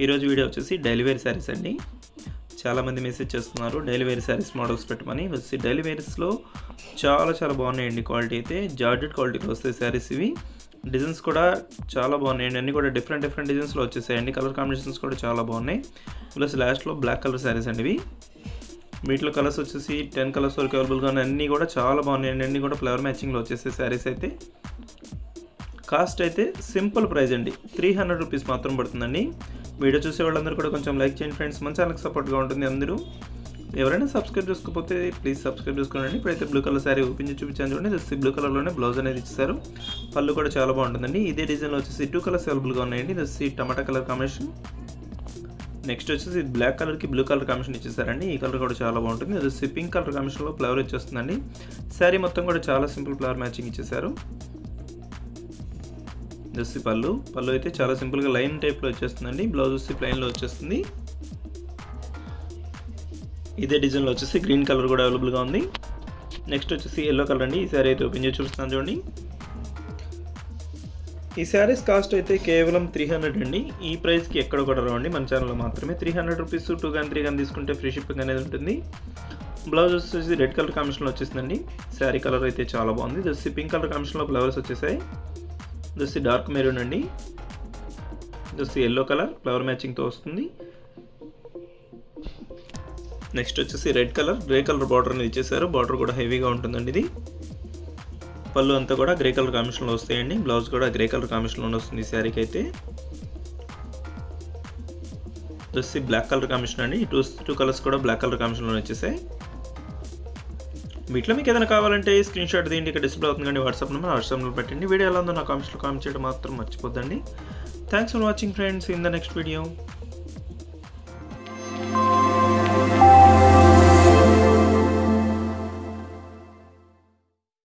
ఈరోజు వీడియో వచ్చేసి daily wear saris అండి. చాలామంది మెసేజ్ చేస్తున్నారు డైలీ వేర్ శారీస్ మోడల్స్ పెట్టమని. వచ్చి డైలీ వేర్స్లో చాలా బాగున్నాయండి. క్వాలిటీ అయితే జార్జెట్ క్వాలిటీలో వస్తాయి శారీస్ ఇవి. డిజైన్స్ కూడా చాలా బాగున్నాయండి. అన్నీ కూడా డిఫరెంట్ డిజైన్స్లో వచ్చేసాయండి. కలర్ కాంబినేషన్స్ కూడా చాలా బాగున్నాయి. ప్లస్ లాస్ట్లో బ్లాక్ కలర్ శారీస్ అండి ఇవి. వీటిలో కలర్స్ వచ్చేసి 10 కలర్స్ వరకు అవైలబుల్గా ఉన్నాయి. అన్నీ కూడా చాలా బాగున్నాయండి. అన్నీ కూడా ఫ్లవర్ మ్యాచింగ్లో వచ్చేసే శారీస్ అయితే. కాస్ట్ అయితే సింపుల్ ప్రైస్ అండి, 300 రూపీస్ మాత్రం పడుతుందండి. వీడియో చూసే వాళ్ళందరూ కూడా కొంచెం లైక్ చేయండి ఫ్రెండ్స్. మన ఛానల్కి సపోర్ట్గా ఉంటుంది. అందరూ ఎవరైనా సబ్స్క్రైబ్ చేసుకోకపోతే ప్లీజ్ సబ్స్క్రైబ్ చేసుకోండి. ఇప్పుడైతే బ్లూ కలర్ శారీ ఓపెన్ చేసి చూపించాను చూడండి. ఇది బ్లూ కలర్లోనే బ్లౌజ్ అనేది ఇచ్చారు. పళ్ళు కూడా చాలా బాగుంటుందండి. ఇదే డిజైన్లో వచ్చేసి 2 కలర్స్ అవైలబుల్గా ఉన్నాయండి. ఇది టమాటా కలర్ కాంబినేషన్. నెక్స్ట్ వచ్చేసి బ్లాక్ కలర్కి బ్లూ కలర్ కాంబినేషన్ ఇచ్చేసారండి. ఈ కలర్ కూడా చాలా బాగుంటుంది. అది పింక్ కలర్ కాంబినేషన్లో ఫ్లవర్ వచ్చేస్తుందండి. శారీ మొత్తం కూడా చాలా సింపుల్ ఫ్లవర్ మ్యాచింగ్ ఇచ్చేసారు. దస్సి పళ్ళు అయితే చాలా సింపుల్గా లైన్ టైప్లో వచ్చేస్తుందండి. బ్లౌజ్ వచ్చి ప్లెయిన్లో వచ్చేస్తుంది. ఇదే డిజైన్లో వచ్చేసి గ్రీన్ కలర్ కూడా అవైలబుల్గా ఉంది. నెక్స్ట్ వచ్చేసి ఎల్లో కలర్ అండి. ఈ శారీ అయితే ఓపెన్ చేసి చూపిస్తాను చూడండి. ఈ శారీస్ కాస్ట్ అయితే కేవలం 300 అండి. ఈ ప్రైస్కి ఎక్కడ కూడా రావండి, మన ఛానల్లో మాత్రమే. 300 రూపీస్ 2 కానీ 3 కానీ తీసుకుంటే ఫ్రీ షిప్పింగ్ అనేది ఉంటుంది. బ్లౌజ్ వచ్చేసి రెడ్ కలర్ కాంబినేషన్లో వచ్చేసిందండి. శారీ కలర్ అయితే చాలా బాగుంది. దస్సి పింక్ కలర్ కాంబినేషన్లో ఫ్లవర్స్ వచ్చేసాయి. దస్సి డార్క్ మెరూన్ అండి. దస్సి ఎల్లో కలర్ ఫ్లవర్ మ్యాచింగ్తో వస్తుంది. నెక్స్ట్ వచ్చేసి red colour grey colour border అనేది ఇచ్చేసారు. బార్డర్ కూడా హెవీగా ఉంటుందండి. ఇది పళ్ళు అంతా కూడా గ్రే కలర్ కాంబినేషన్లో వస్తాయండి. బ్లౌజ్ కూడా గ్రే కలర్ కాంబినేషన్లో వస్తుంది ఈ శారీకి అయితే. దస్సి బ్లాక్ కలర్ కాంబినేషన్ అండి. ఈ టూ కలర్స్ కూడా బ్లాక్ కలర్ కాంబినేషన్లో వచ్చేసాయి. వీటిలో మీకు ఏదైనా కావాలంటే స్క్రీన్ షాట్ తీయండి. ఇక్కడ డిస్ప్లే అవుతుంది కానీ వాట్సాప్లో పెట్టండి. వీడియో ఎలా ఉందో నా కామెంట్స్లో కామెంట్ చేయడం మాత్రం మర్చిపోద్దండి. Thanks for watching friends. In the next video.